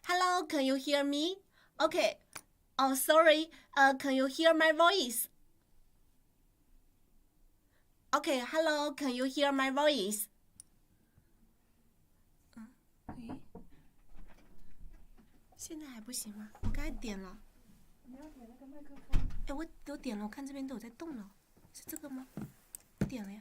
Hello, can you hear me? Okay. Oh, sorry. Can you hear my voice? Okay, hello, can you hear my voice? 现在还不行吗？我刚才点了。你要点那个麦克风。哎，我都点了，我看这边都有在动了，是这个吗？我点了呀。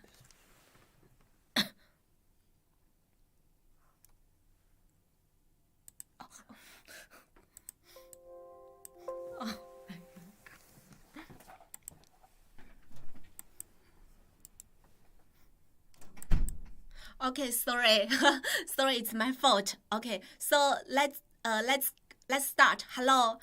Okay, sorry, sorry, it's my fault. Okay, so let's start. Hello,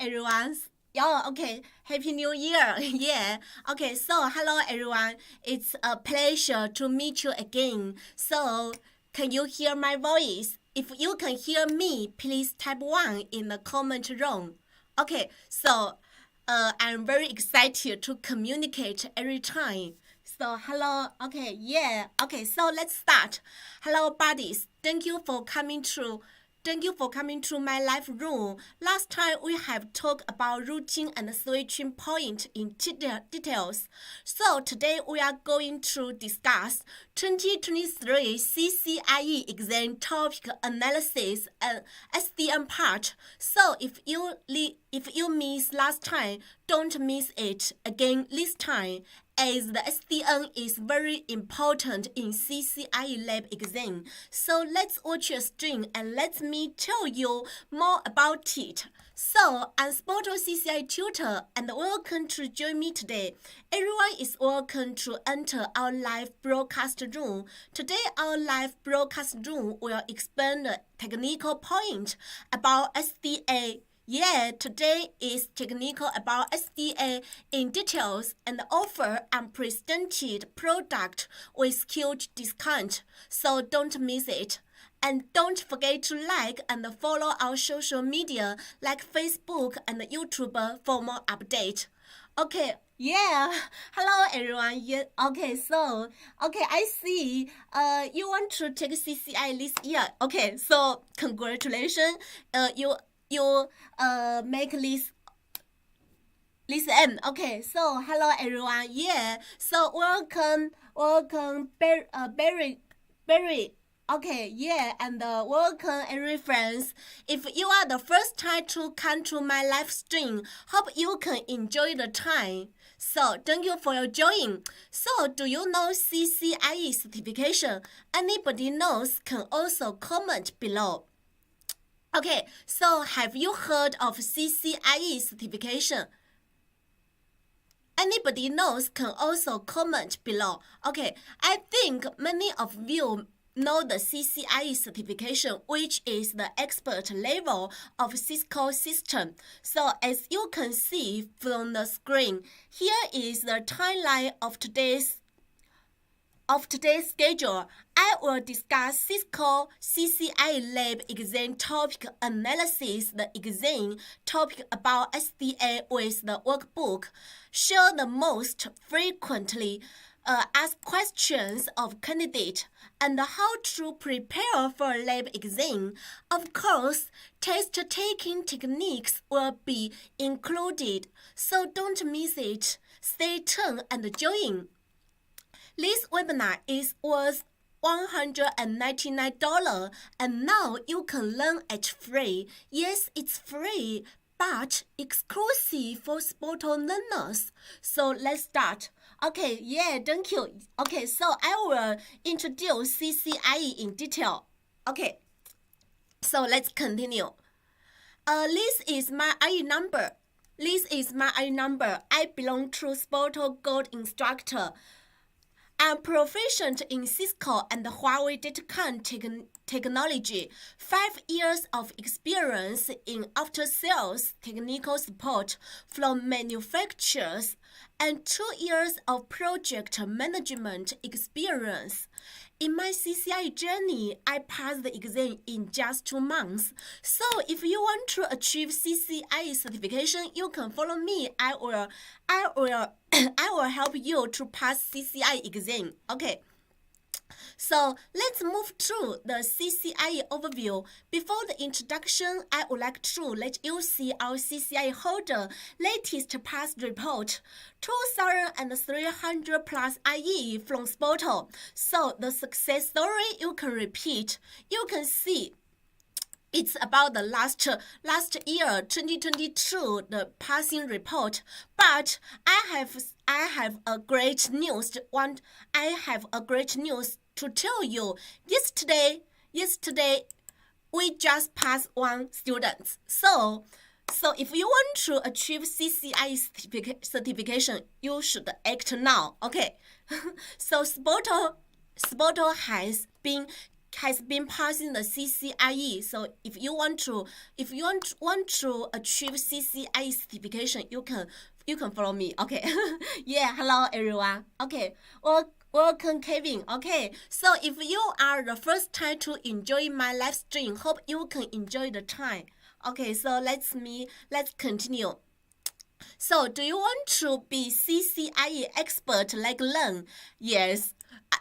everyone. Yeah, okay. Happy New Year. Yeah. Okay, so hello everyone. It's a pleasure to meet you again. So, can you hear my voice? If you can hear me, please type 1 in the comment room. Okay, so I'm very excited to communicate every time. So, hello. Okay, yeah. Okay, so let's start. Hello, buddies. Thank you for coming to my live room. Last time we have talked about routing and switching point in details. So today we are going to discuss 2023 CCIE exam topic analysis and SDA part. So if you missed last time, don't miss it again this time, as the SDN is very important in CCIE lab exam. So let's watch your stream and let me tell you more about it. So I'm SPOTO CCIE Tutor and welcome to join me today. Everyone is welcome to enter our live broadcast room. Today our live broadcast room will explain the technical point about SDA. Yeah, today is technical about SDA in details and offer unprecedented product with huge discount. So don't miss it. And don't forget to like and follow our social media like Facebook and YouTube for more update. Okay, yeah. Hello everyone. Yeah. Okay, so I see. You want to take CCIE this year. Okay, so congratulations. You make this end. Okay, so hello everyone. Yeah, so welcome Barry. Okay, yeah, and welcome every friends. If you are the first time to come to my live stream, hope you can enjoy the time. So thank you for your joining. So do you know CCIE certification? Anybody knows can also comment below. Okay, so have you heard of CCIE certification? Anybody knows can also comment below. Okay, I think many of you know the CCIE certification, which is the expert level of Cisco system. So as you can see from the screen, here is the timeline of today's schedule. I will discuss Cisco CCIE lab exam topic analysis, the exam topic about SDA with the workbook, share the most frequently asked questions of candidate, and how to prepare for lab exam. Of course, test-taking techniques will be included, so don't miss it. Stay tuned and join. This webinar is worth $199 and now you can learn it free. Yes, it's free, but exclusive for SPOTO learners. So let's start. Okay, yeah, thank you. Okay, so I will introduce CCIE in detail. Okay, so let's continue. This is my ID number. I belong to SPOTO Gold Instructor. I'm proficient in Cisco and Huawei datacom technology, 5 years of experience in after-sales technical support from manufacturers, and 2 years of project management experience. In my CCIE journey, I passed the exam in just 2 months. So if you want to achieve CCIE certification, you can follow me. I will help you to pass CCIE exam. Okay. So let's move to the CCIE overview. Before the introduction, I would like to let you see our CCIE holder latest past report, 2,300 plus IE from SPOTO. So the success story you can repeat. You can see it's about the last year 2022 the passing report, but I have a great news to tell you. Yesterday we just passed one student. So if you want to achieve CCIE certification, you should act now. Okay. So SPOTO has been passing the CCIE. So if you want to achieve CCIE certification, you can follow me. Okay. Yeah, hello everyone. Okay. Welcome Kevin. Okay. So if you are the first time to enjoy my live stream, hope you can enjoy the time. Okay, so let's continue. So do you want to be CCIE expert like Len? Yes.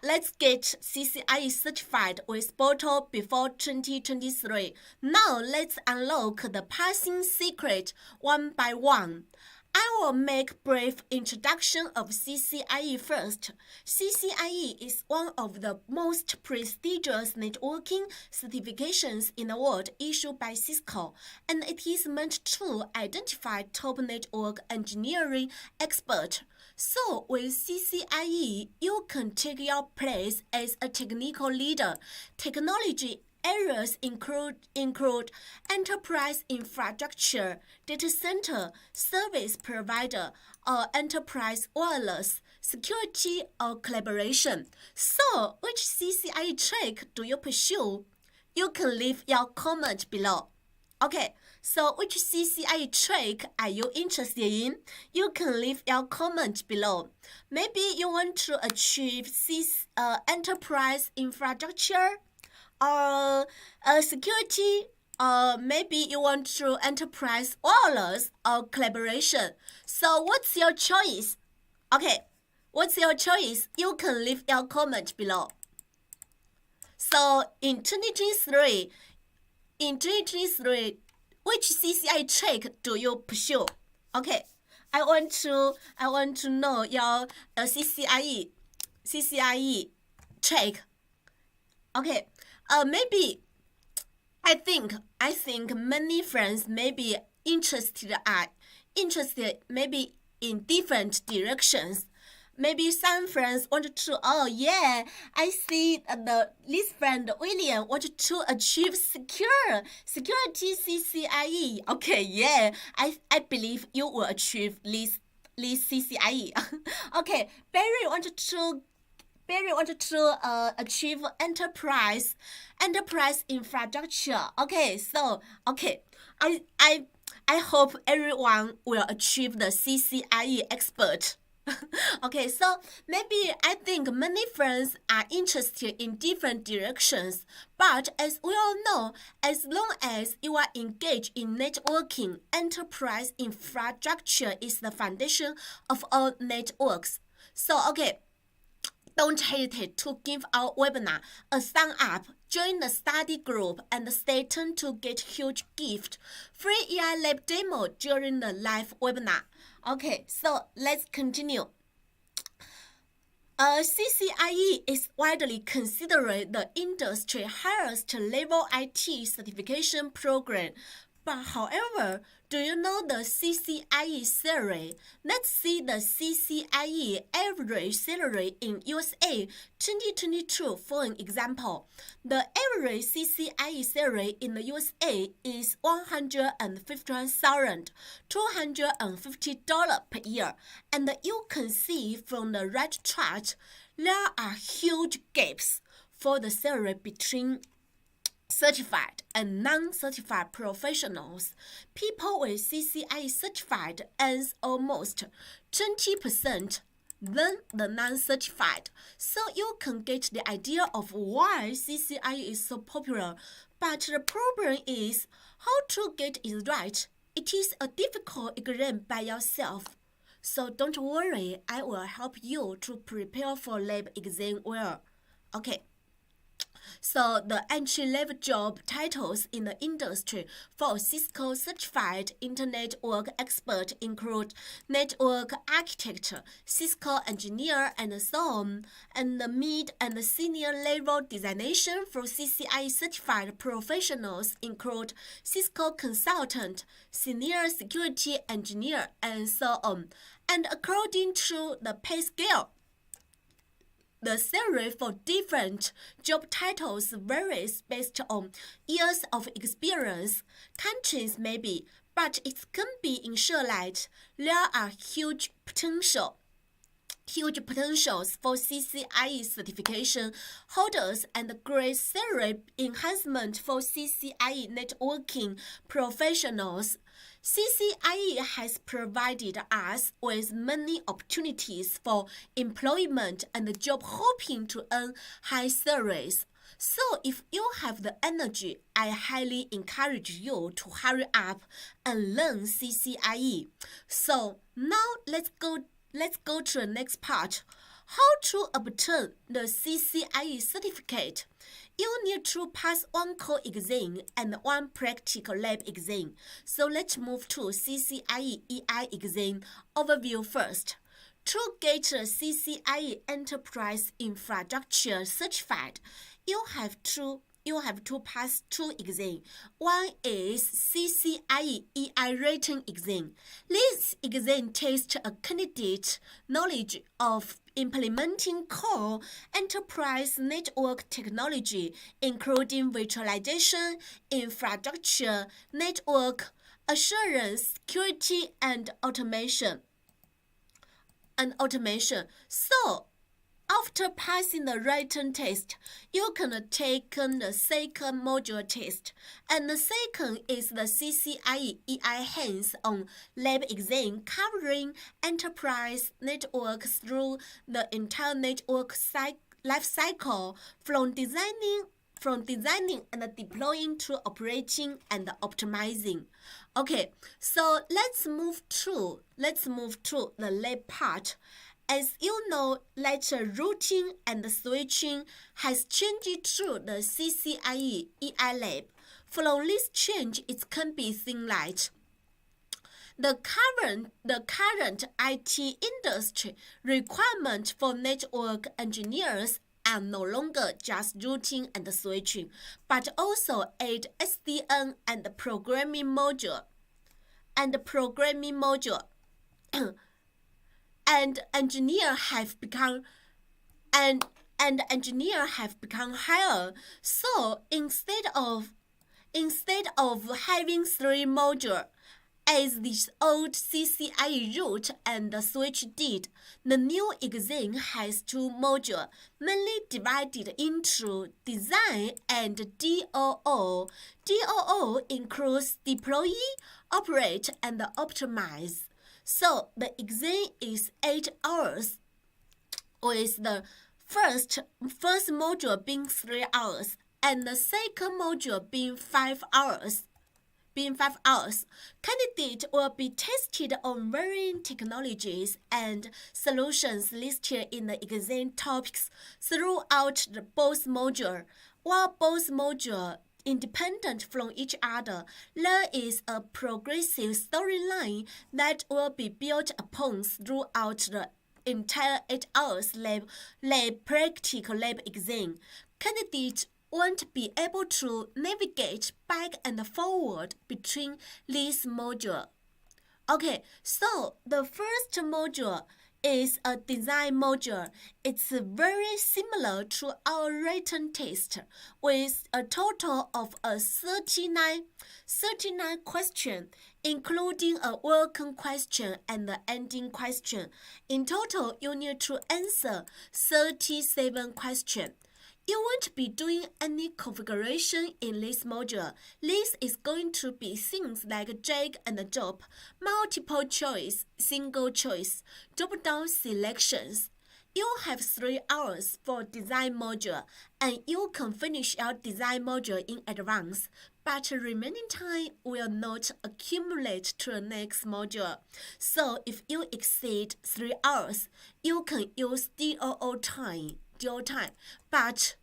Let's get CCIE certified with SPOTO before 2023. Now let's unlock the passing secret one by one. I will make brief introduction of CCIE first. CCIE is one of the most prestigious networking certifications in the world issued by Cisco, and it is meant to identify top network engineering experts. So with CCIE, you can take your place as a technical leader. Technology areas include enterprise infrastructure, data center, service provider, or enterprise wireless, security, or collaboration. So, which CCIE track do you pursue? You can leave your comment below. Okay, so which CCIE track are you interested in? You can leave your comment below. Maybe you want to achieve enterprise infrastructure, or security, or maybe you want to enterprise wireless or collaboration. So what's your choice? Okay, what's your choice? You can leave your comment below. So in 2023, which CCIE track do you pursue? Okay, I want to know your CCIE track. Okay, maybe I think many friends may be interested maybe in different directions. Maybe some friends want to, oh yeah, I see this friend William wanted to achieve security CCIE. Okay, yeah, I believe you will achieve this CCIE. Okay, Barry wanted to achieve enterprise infrastructure. Okay, so I hope everyone will achieve the CCIE expert. Okay, so maybe I think many friends are interested in different directions, but as we all know, as long as you are engaged in networking, enterprise infrastructure is the foundation of all networks. So okay, don't hesitate to give our webinar a thumb up, join the study group, and stay tuned to get huge gift, free AI lab demo during the live webinar. Okay, so let's continue. CCIE is widely considered the industry highest level IT certification program. But however, do you know the CCIE salary? Let's see the CCIE average salary in USA 2022 for an example. The average CCIE salary in the USA is $151,250 per year. And you can see from the right chart, there are huge gaps for the salary between certified and non-certified professionals. People with CCIE certified earns almost 20% than the non-certified. So you can get the idea of why CCIE is so popular. But the problem is how to get it right. It is a difficult exam by yourself. So don't worry, I will help you to prepare for lab exam well. Okay. So the entry-level job titles in the industry for Cisco certified internet work expert include network architect, Cisco engineer, and so on. And the mid and senior level designation for CCIE certified professionals include Cisco consultant, senior security engineer, and so on. And according to the pay scale, the salary for different job titles varies based on years of experience, countries maybe, but it can be ensured that there are huge potentials for CCIE certification holders and great salary enhancement for CCIE networking professionals. CCIE has provided us with many opportunities for employment and job hopping to earn high salaries. So if you have the energy, I highly encourage you to hurry up and learn CCIE. So now let's go to the next part. How to obtain the CCIE certificate. You need to pass one core exam and one practical lab exam. So let's move to CCIE EI exam overview first. To get a CCIE Enterprise Infrastructure certified, you have to pass two exams. One is CCIE EI written exam. This exam tests a candidate's knowledge of implementing core enterprise network technology, including virtualization, infrastructure, network assurance, security, and automation. So, after passing the written test, you can take the second module test, and the second is the CCIE EI hands-on lab exam covering enterprise network through the entire network life cycle from designing and deploying to operating and optimizing. Okay, so let's move to the lab part. As you know, later routing and switching has changed to the CCIE EI lab. From this change, it can be seen that the current IT industry requirement for network engineers are no longer just routing and switching, but also add SDN and programming module. And engineers have become higher. So instead of having three modules, as the old CCIE route and switch did, the new exam has two modules, mainly divided into design and DOO. DOO includes deploy, operate, and optimize. So the exam is 8 hours, with the first module being 3 hours and the second module being 5 hours. Candidates will be tested on varying technologies and solutions listed in the exam topics throughout both modules. While both modules independent from each other, there is a progressive storyline that will be built upon throughout the entire 8 hours practical lab exam. Candidates won't be able to navigate back and forward between these modules. Okay, so the first module is a design module. It's very similar to our written test, with a total of 39 questions, including a welcome question and the ending question. In total, you need to answer 37 questions. You won't be doing any configuration in this module. This is going to be things like drag and drop, multiple choice, single choice, drop-down selections. You have 3 hours for design module, and you can finish your design module in advance, but remaining time will not accumulate to the next module. So if you exceed 3 hours, you can use DOO time, but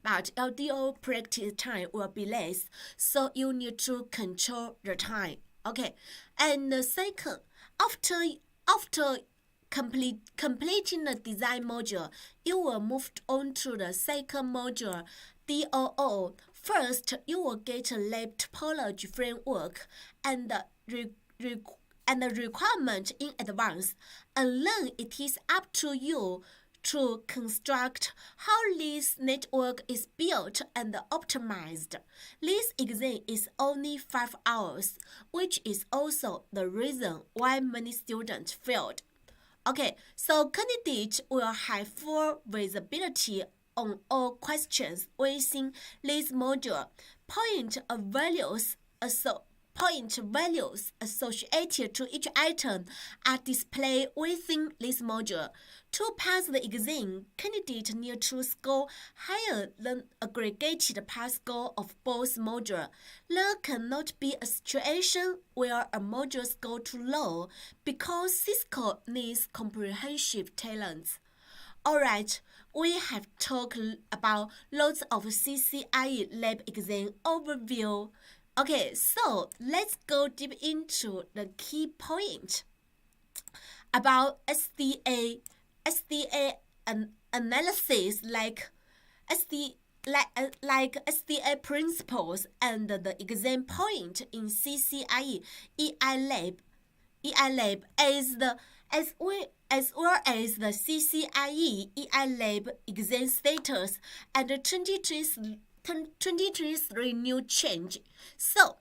that LDO practice time will be less, so you need to control the time. Okay, and second, after completing the design module, you will move on to the second module, DOO. First, you will get a lab topology framework and the requirement in advance, and then it is up to you to construct how this network is built and optimized. This exam is only 5 hours, which is also the reason why many students failed. Okay, so candidates will have full visibility on all questions within this module. Point values associated to each item are displayed within this module. To pass the exam, candidates need to score higher than aggregated pass score of both modules. There cannot be a situation where a module score too low because Cisco needs comprehensive talents. Alright, we have talked about lots of CCIE lab exam overview. Okay, so let's go deep into the key point about SDA analysis, like SDA principles and the exam point in CCIE EI lab as well as the CCIE EI lab exam status and the 2023 new change. So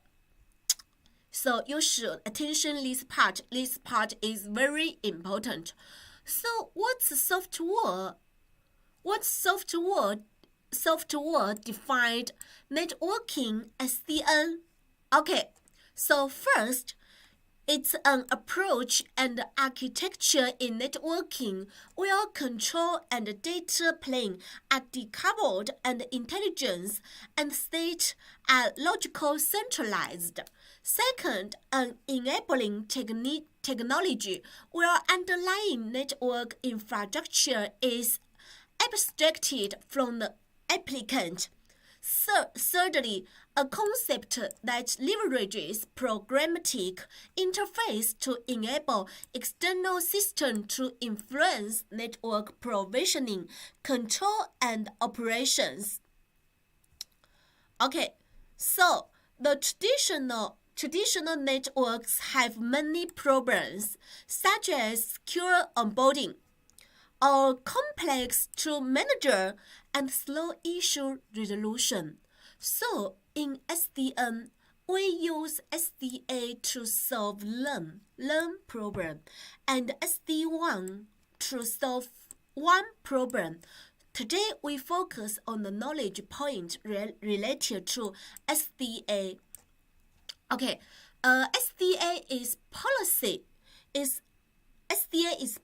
you should attention this part. This part is very important. So what's software defined networking SDN? Okay, so first, it's an approach and architecture in networking where control and data plane are decoupled and intelligence and state are logical centralized. Second, an enabling technology where underlying network infrastructure is abstracted from the applicant. Thirdly, a concept that leverages programmatic interface to enable external systems to influence network provisioning, control, and operations. Okay, so the traditional networks have many problems, such as secure onboarding, or complex to manage and slow issue resolution. So in SDN, we use SDA to solve learn problem and SD1 to solve one problem. Today we focus on the knowledge point related to SDA. Okay, SDA is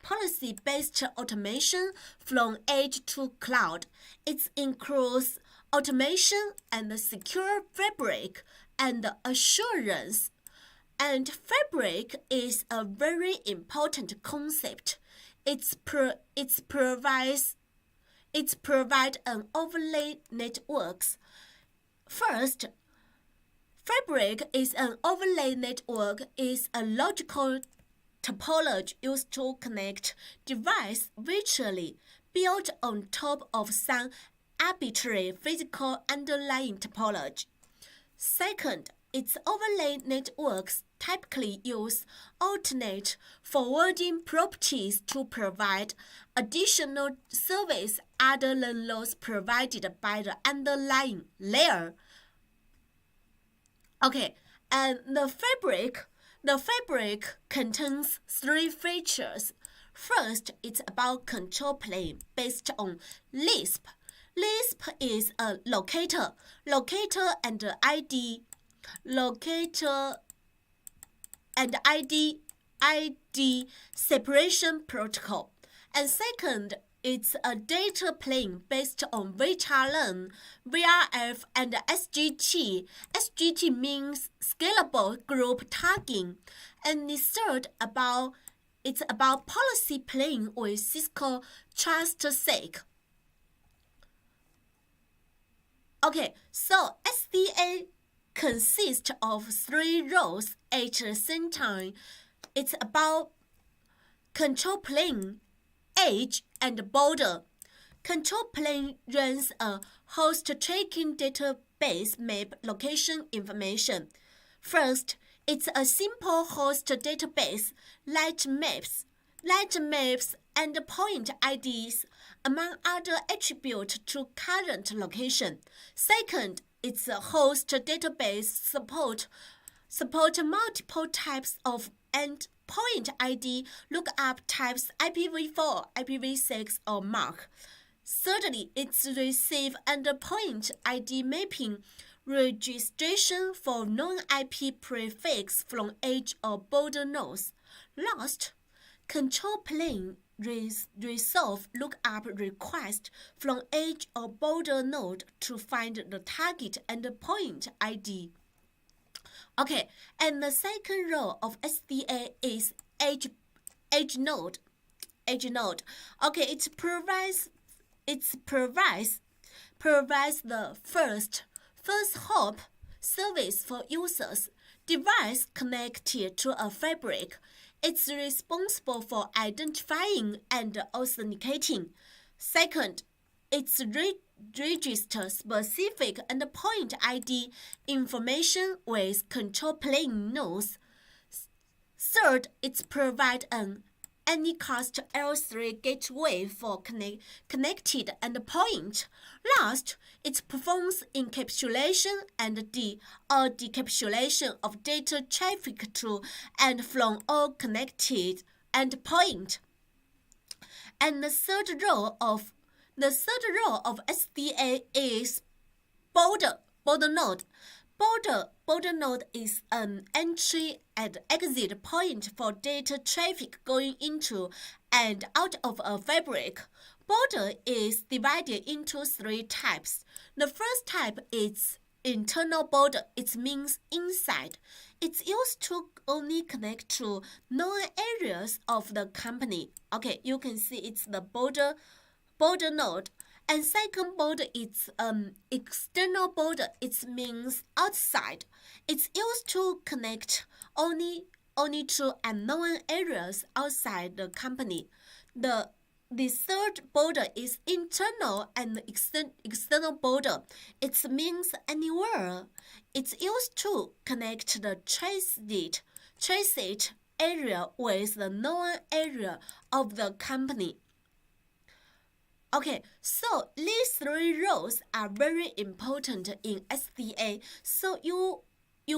policy-based automation from edge to cloud. It includes automation and secure fabric and assurance. And fabric is a very important concept. It provides an overlay networks. First, fabric is an overlay network is a logical topology used to connect devices virtually, built on top of some arbitrary physical underlying topology. Second, its overlay networks typically use alternate forwarding properties to provide additional service other than those provided by the underlying layer. Okay, and the fabric contains three features. First, it's about control plane based on Lisp. Lisp is a locator and ID separation protocol. And second, it's a data plane based on VLAN, VRF, and SGT. SGT means scalable group tagging. And the third, it's about policy plane with Cisco trust sake. Okay, so SDA consists of 3 roles at the same time. It's about control plane, edge, and border. Control plane runs a host tracking database map location information. First, it's a simple host database, light maps, and point IDs, among other attributes to current location. Second, it's a host database support multiple types of endpoint ID lookup types IPv4, IPv6, or MAC. Thirdly, it's receive endpoint ID mapping registration for non-IP prefix from edge or border nodes. Last, control plane resolve lookup request from edge or border node to find the target endpoint ID. Okay, and the second role of SDA is HNode. Okay, it provides the first hop service for users device connected to a fabric. It's responsible for identifying and authenticating. Second, it's register specific endpoint ID information with control plane nodes. Third, it provides an Anycast L3 gateway for connected endpoint. Last, it performs encapsulation and decapsulation of data traffic to and from all connected endpoint. And the third role of SDA is border node. Border node is an entry and exit point for data traffic going into and out of a fabric. Border is divided into 3 types. The first type is internal border. It means inside. It's used to only connect to known areas of the company. Okay, you can see it's the border node. And second border is external border. It means outside. It's used to connect only to unknown areas outside the company. The third border is internal and external border. It means anywhere. It's used to connect the traced area with the known area of the company. Okay, so these 3 roles are very important in SDA. So you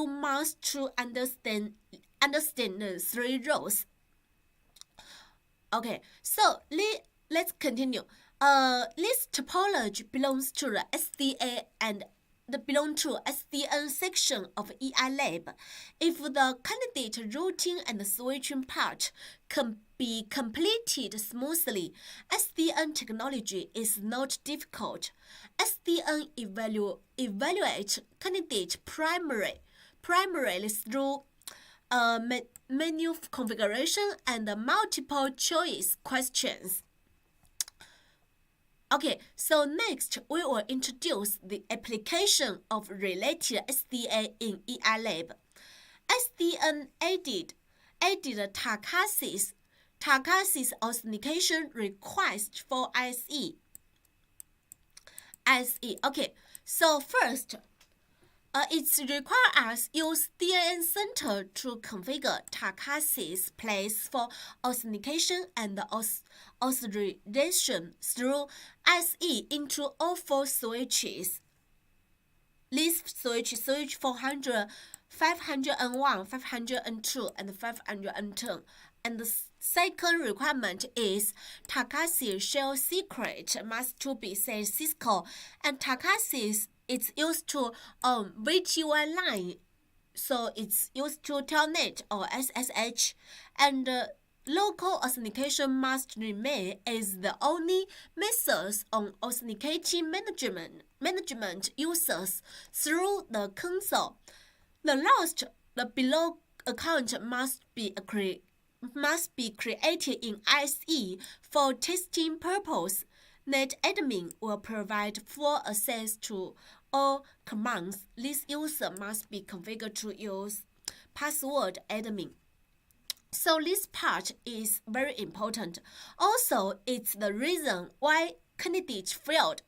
must to understand the 3 roles. Okay, so let's continue. This topology belongs to the SDA and belong to SDN section of EI Lab. If the candidate routing and switching part can be completed smoothly, SDN technology is not difficult. SDN evaluates candidate primarily through menu configuration and multiple choice questions. Okay, so next we will introduce the application of related SDA in EI Lab. SDN added Takasi's authentication request for ISE. Okay, so first, it requires us use DNS Center to configure Takasi's place for authentication and authorization through ISE into all 4 switches. These switch 400, 501, 502, and 510. And the second requirement is Takasi shell secret must to be said Cisco, and Takasi's it's used to VTY line, so it's used to Telnet or SSH, and local authentication must remain as the only method on authenticating management users through the console. The below account must be created in ISE for testing purpose. NetAdmin will provide full access to or commands, this user must be configured to use password admin. So this part is very important. Also, it's the reason why candidates failed.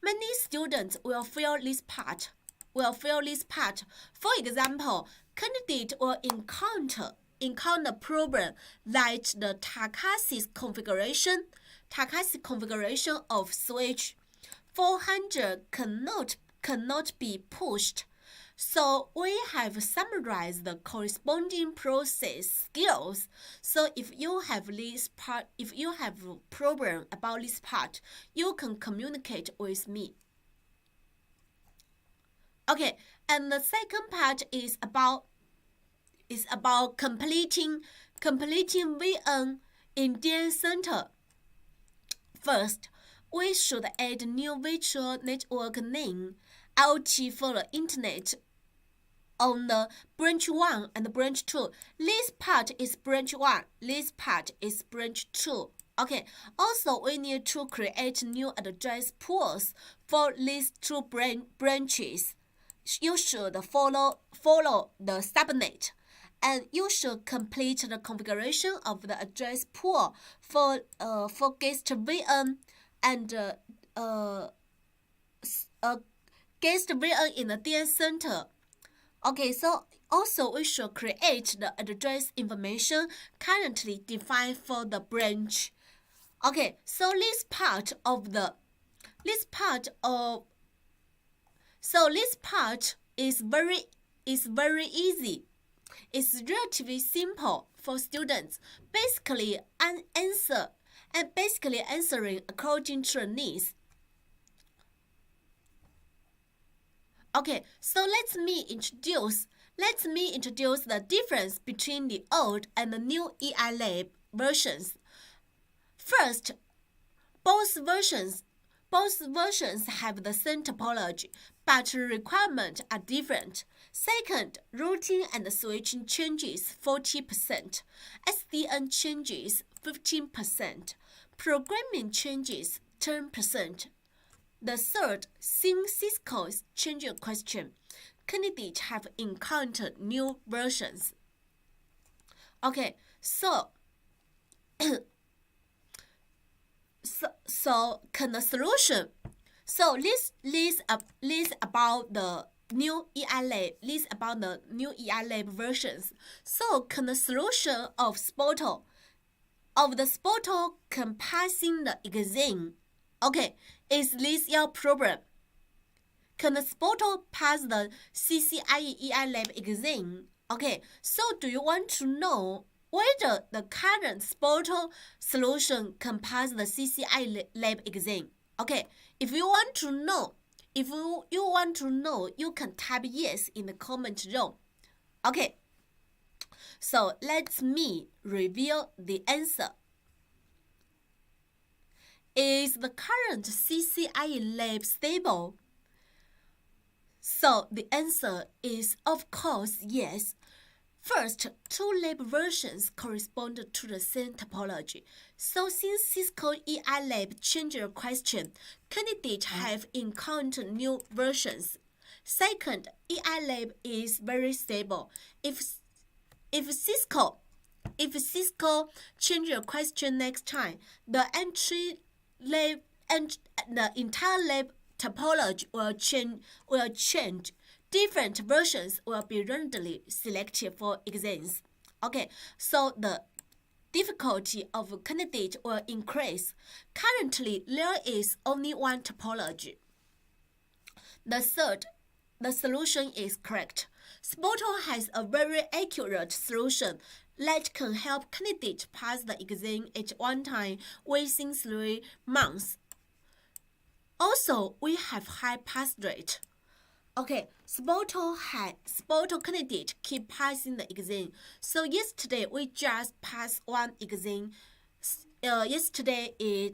Many students will fail this part. For example, candidate will encounter problem like the Takashi's configuration of switch 400 cannot be pushed. So we have summarized the corresponding process skills. So if you have problem about this part, you can communicate with me. Okay, and the second part is about completing VM in data center. First, we should add new virtual network name LT for the internet on the branch 1 and branch 2. This part is branch 1, this part is branch 2. Okay, also we need to create new address pools for these two branches. You should follow the subnet, and you should complete the configuration of the address pool for guest VM and guest VM in the data center. Okay, so also we should create the address information currently defined for the branch. Okay, so this part is very easy. It's relatively simple for students. Basically answering according to the needs. Okay, so let me introduce the difference between the old and the new EI Lab versions. First, both versions have the same topology, but requirements are different. Second, routing and switching changes 40%, SDN changes 15%, programming changes 10%. The third, since Cisco's change question, candidates have encountered new versions. Okay, so can the solution? So this about the new EI Lab versions. So can the solution of SPOTO can passing the exam? Okay, is this your problem? Can the SPOTO pass the CCIE EI Lab exam? Okay, so do you want to know whether the current SPOTO solution can pass the CCIE Lab exam? Okay, if you want to know, you can type yes in the comment room. Okay, so let me reveal the answer. Is the current CCIE Lab stable? So the answer is of course yes. First, two lab versions correspond to the same topology. So since Cisco EI Lab changed the question, candidates have encountered new versions. Second, EI Lab is very stable. If Cisco change the question next time, the entry lab and the entire lab topology will change. Different versions will be randomly selected for exams. Okay, so the difficulty of candidate will increase. Currently, there is only one topology. The solution is correct. SPOTO has a very accurate solution that can help candidates pass the exam at one time within 3 months. Also, we have high pass rate. Okay, SPOTO candidate keep passing the exam. So yesterday we just passed one exam. Yesterday is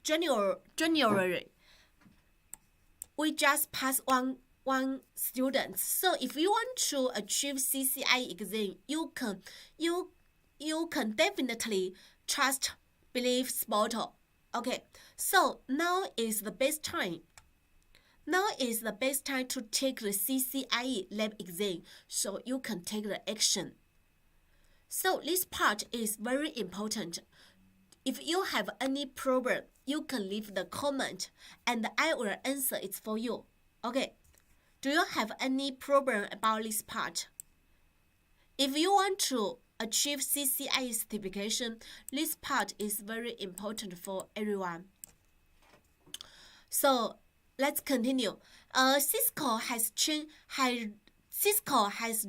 January. We just passed one student. So if you want to achieve CCIE exam, you can definitely believe SPOTO. Okay, so now is the best time. Now is the best time to take the CCIE lab exam so you can take the action. So this part is very important. If you have any problem, you can leave the comment and I will answer it for you. Okay, do you have any problem about this part? If you want to achieve CCIE certification, this part is very important for everyone. So let's continue. Cisco has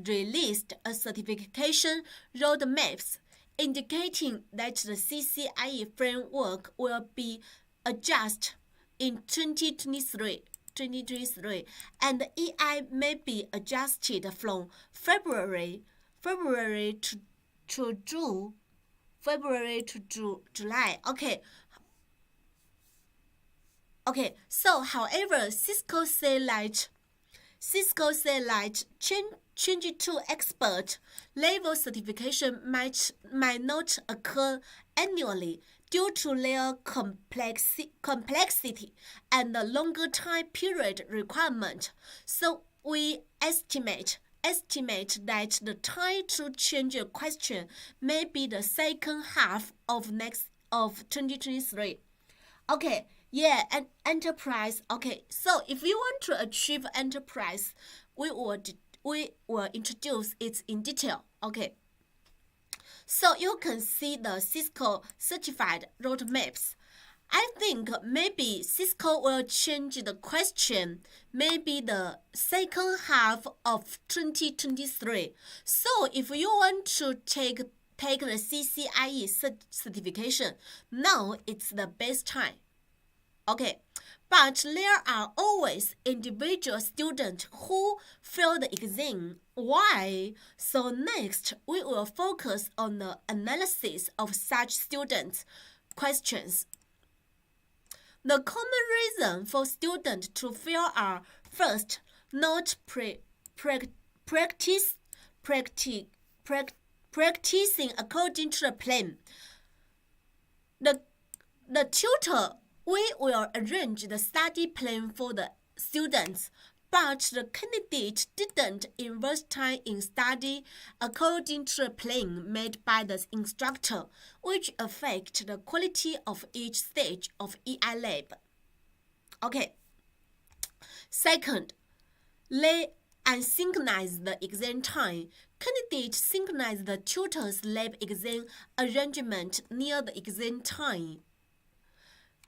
released a certification roadmaps indicating that the CCIE framework will be adjusted in 2023, and EI may be adjusted from February to July. Okay, so however, Cisco said that change to expert level certification might not occur annually due to their complexity and the longer time period requirement. So we estimate that the time to change a question may be the second half of 2023. Okay. Yeah, and enterprise. Okay, so if you want to achieve enterprise, we will introduce it in detail. Okay, so you can see the Cisco certified roadmaps. I think maybe Cisco will change the question, maybe the second half of 2023. So if you want to take the CCIE certification, now it's the best time. Okay, but there are always individual students who fail the exam. Why? So next, we will focus on the analysis of such students' questions. The common reason for students to fail are first, not practicing according to the plan. The tutor we will arrange the study plan for the students, but the candidate didn't invest time in study according to the plan made by the instructor, which affect the quality of each stage of EI lab. Okay. Second, they unsynchronize the exam time. Candidates synchronize the tutor's lab exam arrangement near the exam time,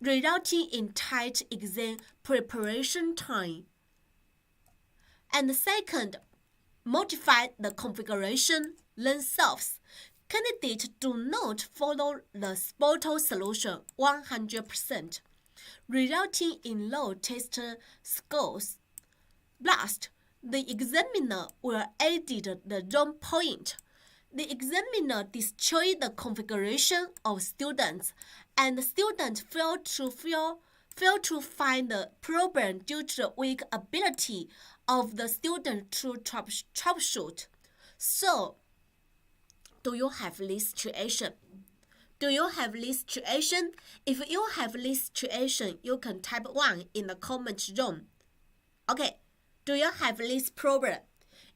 resulting in tight exam preparation time. And second, modify the configuration themselves. Candidates do not follow the SPOTO solution 100%, resulting in low test scores. Last, the examiner will edit the wrong point. The examiner destroys the configuration of students, and the students fail to find the problem due to the weak ability of the student to troubleshoot. So, do you have this situation? Do you have this situation? If you have this situation, you can type 1 in the comment zone. Okay, do you have this problem?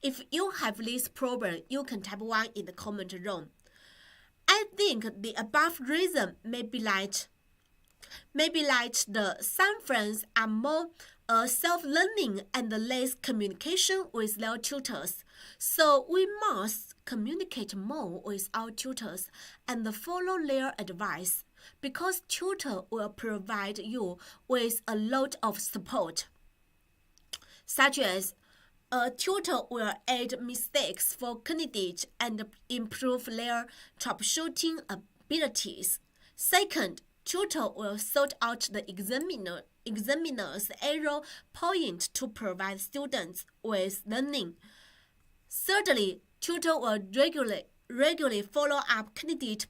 If you have this problem, you can type 1 in the comment zone. I think the above reason may be like some friends are more self-learning and less communication with their tutors. So we must communicate more with our tutors and follow their advice, because tutor will provide you with a lot of support, such as a tutor will add mistakes for candidates and improve their troubleshooting abilities. Second, tutor will sort out the examiner's error point to provide students with learning. Thirdly, tutor will regularly follow up candidate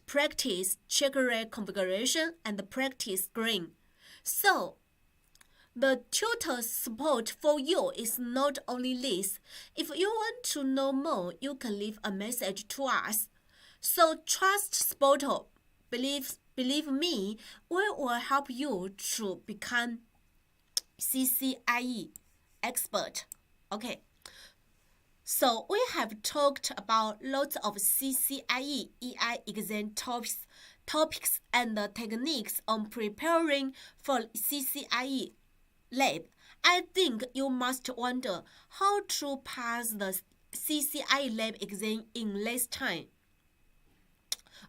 practice, check their configuration, and practice screen. So, the tutor's support for you is not only this. If you want to know more, you can leave a message to us. So trust SPOTO, believe Believe me, we will help you to become CCIE expert. Okay. So we have talked about lots of CCIE EI exam topics and techniques on preparing for CCIE lab. I think you must wonder how to pass the CCIE lab exam in less time.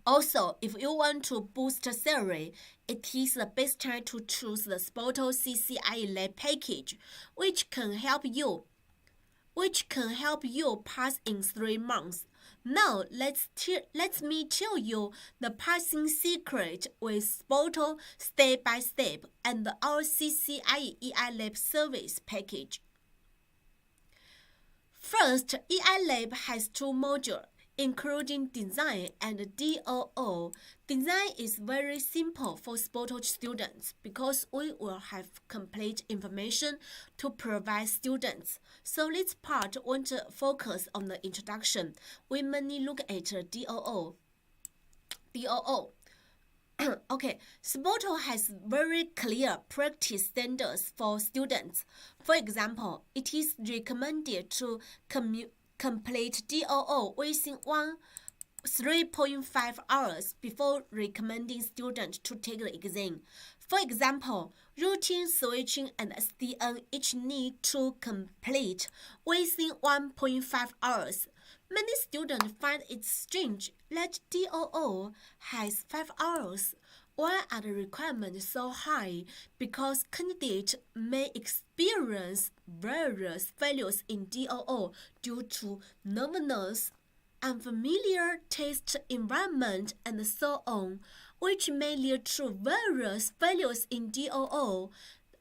Also, if you want to boost salary, it is the best time to choose the SPOTO CCIE lab package, which can help you pass in 3 months. Now let me tell you the passing secret with SPOTO step by step and our CCIE EI Lab service package. First, EI Lab has 2 modules, including Design and DOO. Design is very simple for SPOTO students because we will have complete information to provide students. So this part won't focus on the introduction. We mainly look at DOO. Okay, SPOTO has very clear practice standards for students. For example, it is recommended to complete DOO within 3.5 hours before recommending students to take the exam. For example, routing, switching, and SDN each need to complete within 1.5 hours. Many students find it strange that DOO has 5 hours. Why are the requirements so high? Because candidates may experience various failures in DOO due to nervousness, unfamiliar test environment, and so on, which may lead to various failures in DOO,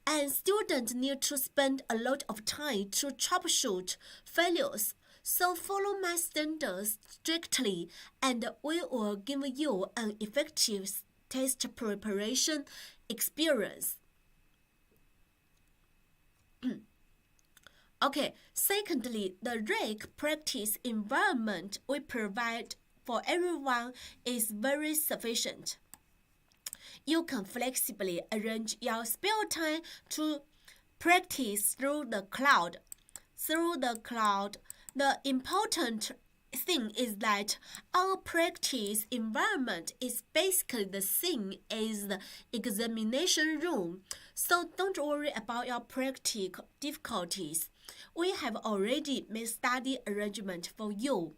and students need to spend a lot of time to troubleshoot failures. So follow my standards strictly, and we will give you an effective test preparation experience. Okay, secondly, the REC practice environment we provide for everyone is very sufficient. You can flexibly arrange your spare time to practice through the cloud. The important thing is that our practice environment is basically the same as the examination room, so don't worry about your practical difficulties. We have already made study arrangement for you.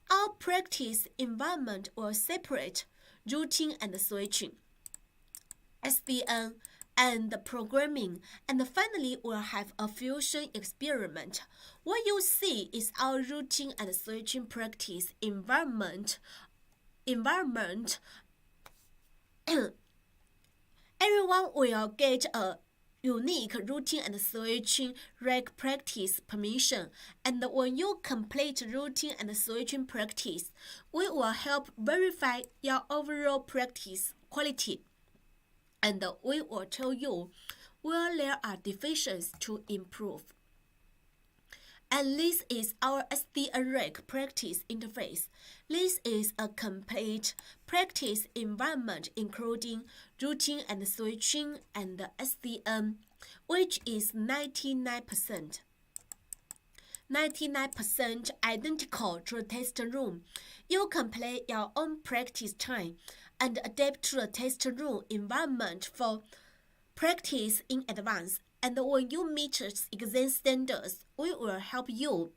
Our practice environment will separate routing and switching, SDN, and programming, and finally we'll have a fusion experiment. What you see is our routing and switching practice environment. Everyone will get a unique routing and switching REC practice permission, and when you complete routing and switching practice, we will help verify your overall practice quality, and we will tell you where there are deficiencies to improve. And this is our SDA REC Practice Interface. This is a complete practice environment including routing and switching and SDN, which is 99% identical to the test room. You can plan your own practice time and adapt to the test room environment for practice in advance. And when you meet exam standards, we will help you.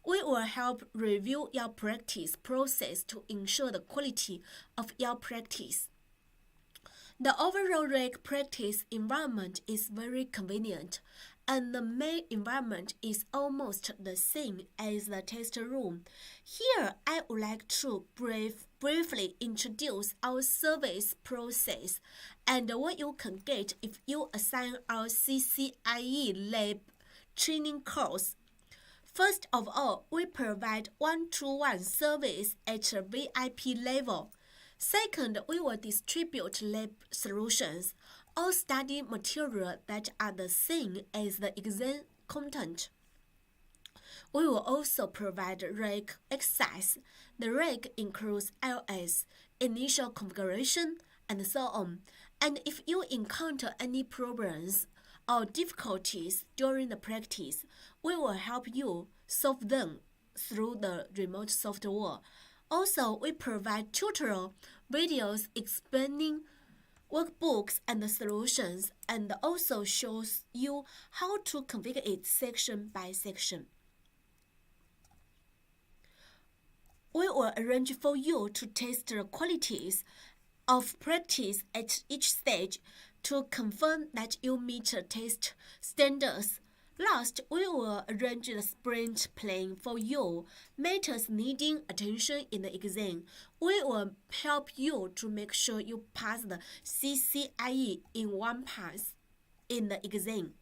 We will help review your practice process to ensure the quality of your practice. The overall REC practice environment is very convenient, and the main environment is almost the same as the test room. Here, I would like to briefly introduce our service process and what you can get if you assign our CCIE lab training course. First of all, we provide one-to-one service at a VIP level. Second, we will distribute lab solutions, all study material that are the same as the exam content. We will also provide REC exercise. The REC includes LS, initial configuration, and so on. And if you encounter any problems or difficulties during the practice, we will help you solve them through the remote software. Also, we provide tutorial videos explaining workbooks and solutions, and also shows you how to configure it section by section. We will arrange for you to test the qualities of practice at each stage to confirm that you meet the test standards. Last, we will arrange the sprint plan for you, matters needing attention in the exam. We will help you to make sure you pass the CCIE in one pass in the exam.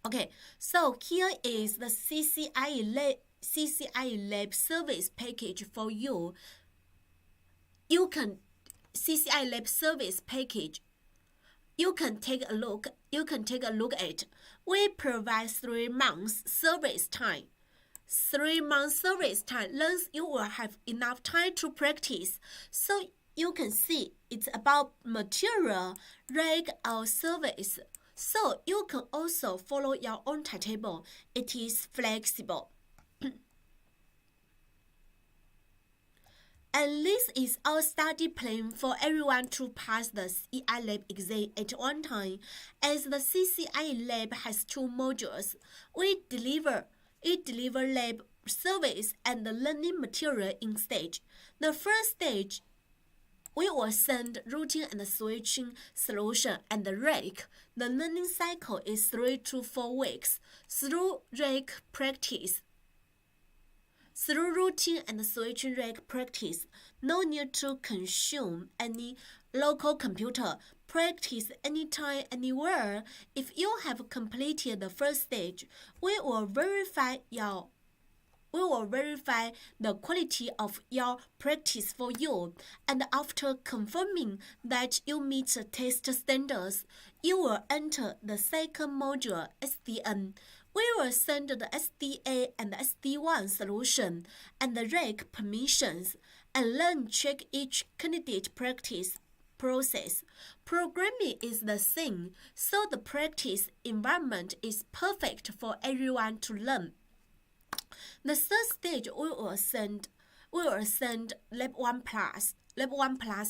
Okay, so here is the CCIE lab service package for you. CCIE lab service package. You can take a look at. We provide 3 months service time. 3 months service time means you will have enough time to practice. So you can see it's about material, reg, or service. So you can also follow your own timetable. It is flexible. And this is our study plan for everyone to pass the CCIE lab exam at one time. As the CCIE lab has 2 modules, we deliver lab service and the learning material in stage. The first stage, we will send routing and switching solution and the rack. The learning cycle is 3 to 4 weeks. Through rack practice, through routing and switching rack practice, no need to consume any local computer. Practice anytime, anywhere. If you have completed the first stage, we will verify the quality of your practice for you, and after confirming that you meet the test standards, you will enter the second module, SDN. We will send the SDA and SD1 solution and the rack permissions, and then check each candidate practice process. Programming is the same, so the practice environment is perfect for everyone to learn. The third stage, we will send Lab 1 Plus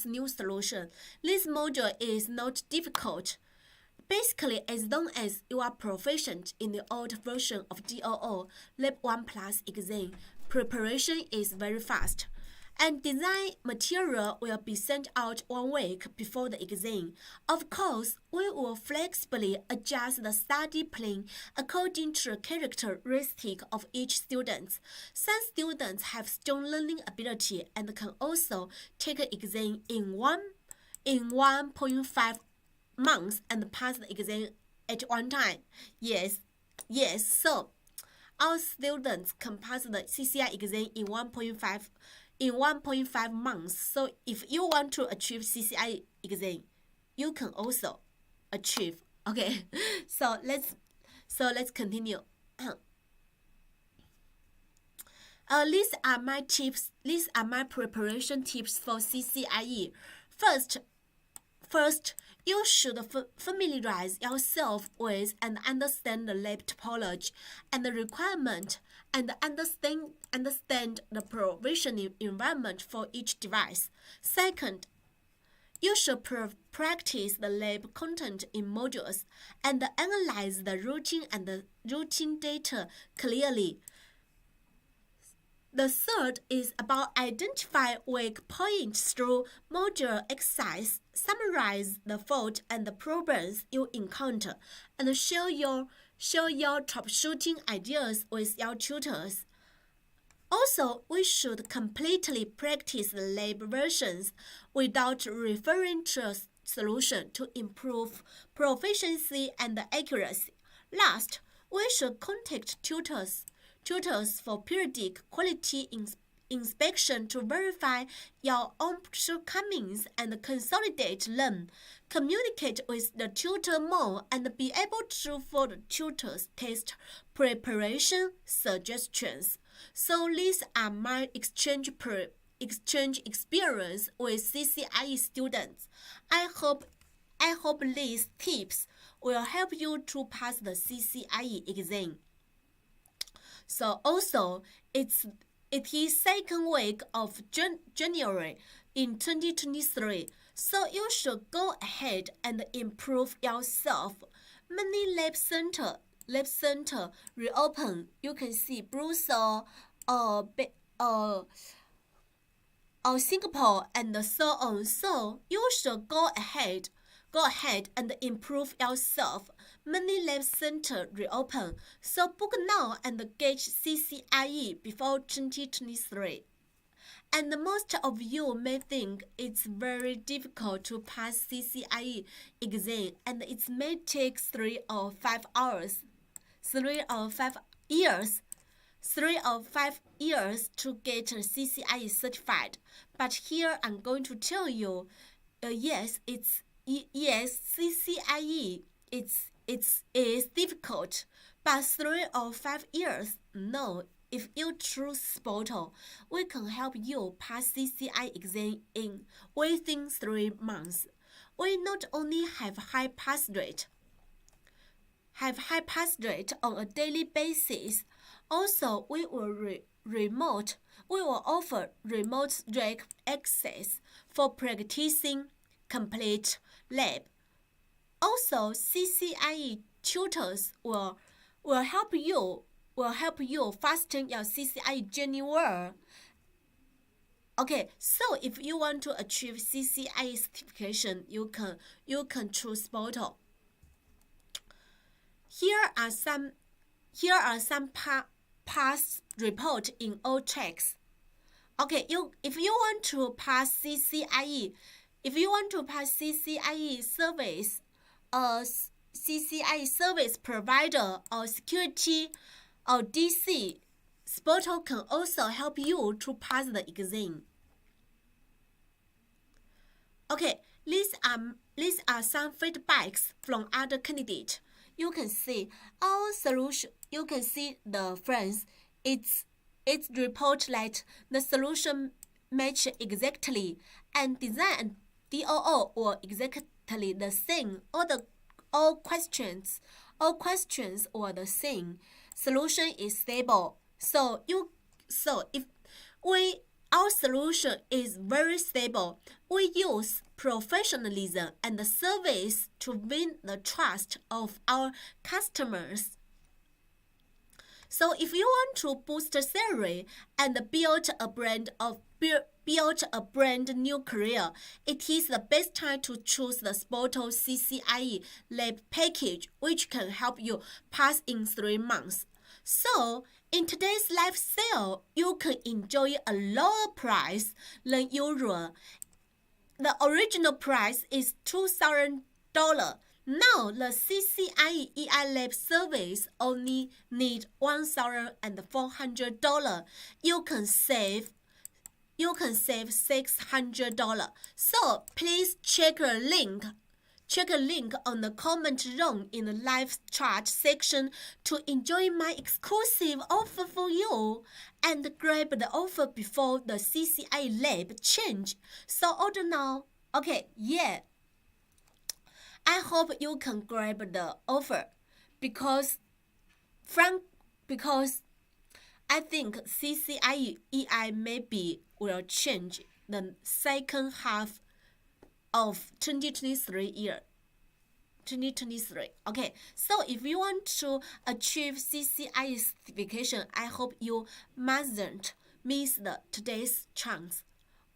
new solution. This module is not difficult. Basically, as long as you are proficient in the old version of DOO, Lab 1 Plus exam preparation is very fast. And design material will be sent out 1 week before the exam. Of course, we will flexibly adjust the study plan according to the characteristic of each student. Some students have strong learning ability and can also take an exam in 1.5 months and pass the exam at one time. Yes, so our students can pass the CCIE exam in 1.5 months. So if you want to achieve CCIE exam, you can also achieve. Okay, so let's continue. These are my tips. These are my preparation tips for CCIE. First, you should familiarize yourself with and understand the lab topology and the requirement, and understand the provisioning environment for each device. Second, you should practice the lab content in modules and analyze the routing and the routing data clearly. The third is about identify weak points through module exercise, summarize the fault and the problems you encounter, and share your troubleshooting ideas with your tutors. Also, we should completely practice the lab versions without referring to a solution to improve proficiency and accuracy. Last, we should contact tutors for periodic quality inspection to verify your own shortcomings and consolidate them. Communicate with the tutor more and be able to follow the tutor's test preparation suggestions. So these are my exchange exchange experience with CCIE students. I hope these tips will help you to pass the CCIE exam. So also, it is second week of January in 2023. So you should go ahead and improve yourself. Many lab center reopen. You can see Brussels, Singapore, and so on. So you should go ahead and improve yourself. Many lab center reopen. So book now and get CCIE before 2023. And most of you may think it's very difficult to pass CCIE exam, and it may take 3 or 5 hours, 3 or 5 years. 3 or 5 years to get CCIE certified. But here I'm going to tell you, yes, CCIE is difficult, but 3 or 5 years, no. If you choose SPOTO, we can help you pass CCIE exam within 3 months. We not only have high pass rate on a daily basis. Also, we will offer remote rec access for practicing complete lab. Also, CCIE tutors will help you fasten your CCIE journey well. Okay, so if you want to achieve CCIE certification, you can choose SPOTO. Here are some pass report in all tracks. Okay, if you want to pass CCIE service, CCIE service provider or security or DC, SPOTO can also help you to pass the exam. Okay, these are some feedbacks from other candidates. You can see our solution. You can see the friends. It's report that the solution match exactly, and design and DOO were exactly the same. All questions were the same. Solution is stable. Our solution is very stable. We use professionalism and service to win the trust of our customers. So if you want to boost salary and build a brand new career, it is the best time to choose the SPOTO CCIE lab package, which can help you pass in 3 months. So, in today's live sale, you can enjoy a lower price than usual. The original price is $2,000. Now, the CCIE EI lab service only need $1,400. You can save $600. So, please check a link on the comment room in the live chat section to enjoy my exclusive offer for you and grab the offer before the CCIE lab change. So order now. Okay, yeah. I hope you can grab the offer because I think CCIE EI maybe will change the second half of 2023. Okay, so if you want to achieve CCIE certification, I hope you mustn't miss today's chance.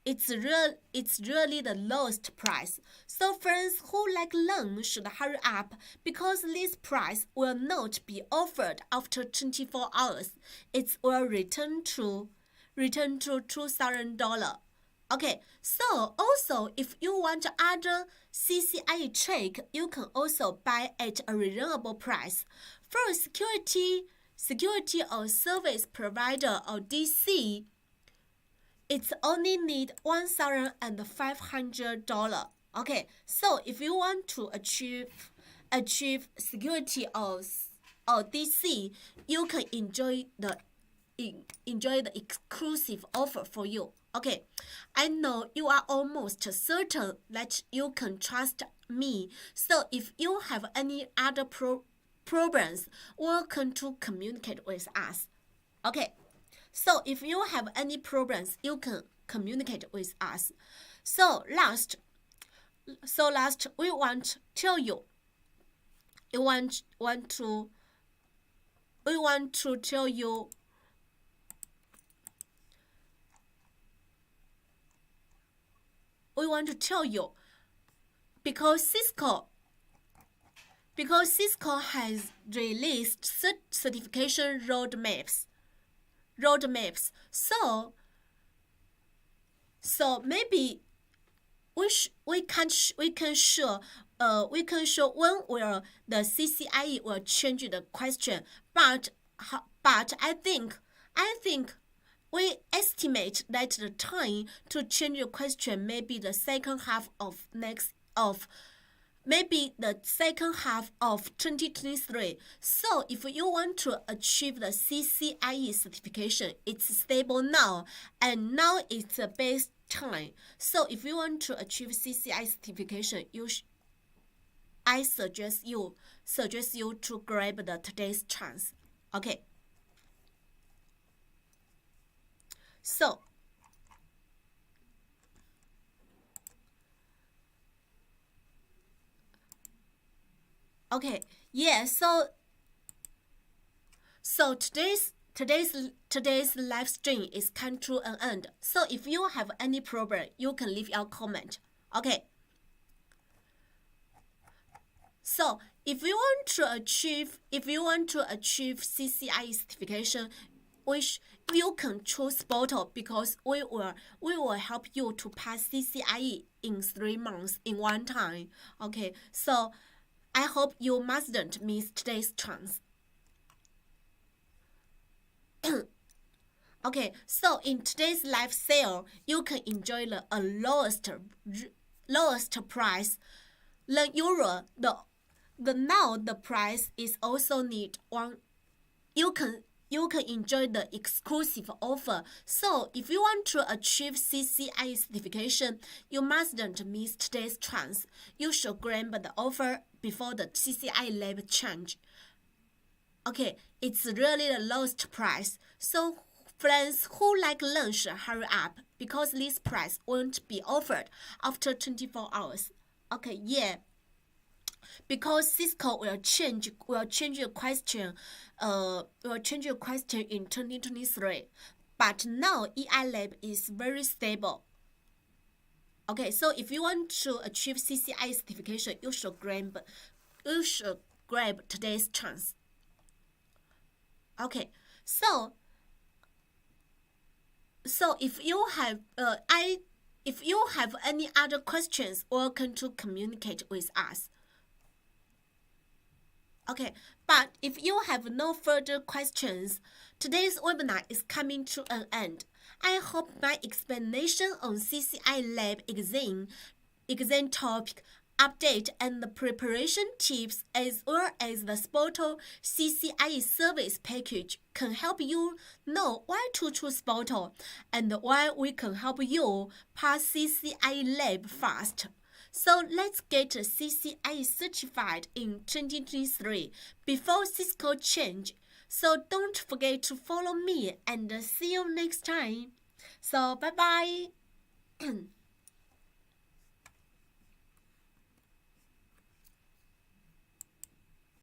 It's really the lowest price. So friends who like learn should hurry up because this price will not be offered after 24 hours. It will return to $2,000. Okay, so also if you want other CCIE track, you can also buy at a reasonable price. For security or service provider or DC, it's only need $1,500. Okay, so if you want to achieve security or DC, you can enjoy the enjoy the exclusive offer for you. Okay, I know you are almost certain that you can trust me. So if you have any other problems, welcome to communicate with us. Okay, so if you have any problems, you can communicate with us. So last, we want to tell you. We want to tell you. We want to tell you because Cisco has released certification roadmaps. So maybe we can show when will the CCIE will change the question, but I think we estimate that the time to change the question may be the second half of maybe the second half of 2023. So if you want to achieve the CCIE certification, it's stable now, and now it's the best time. So if you want to achieve CCIE certification, I suggest you to grab today's chance. Okay. So okay, yeah. So today's live stream is come to an end. So if you have any problem, you can leave your comment. Okay. So if you want to achieve CCIE certification, which you can choose SPOTO because we will help you to pass CCIE in 3 months in one time. Okay, so I hope you mustn't miss today's chance. Okay, so in today's live sale, you can enjoy the lowest price. The euro, now the price is also need one. You can enjoy the exclusive offer. So if you want to achieve CCIE certification, you mustn't miss today's chance. You should grab the offer before the CCIE lab change. Okay, it's really the lowest price. So friends who like lunch, hurry up because this price won't be offered after 24 hours. Okay, yeah. Because Cisco will change your question in 2023, but now EI Lab is very stable. Okay, so if you want to achieve CCIE certification, you should grab today's chance. Okay, so if you have any other questions, welcome to communicate with us. Okay, but if you have no further questions, today's webinar is coming to an end. I hope my explanation on CCIE Lab exam topic, update and the preparation tips, as well as the SPOTO CCIE service package can help you know why to choose SPOTO and why we can help you pass CCIE Lab fast. So let's get CCIE certified in 2023 before Cisco change. So don't forget to follow me and see you next time. So bye bye.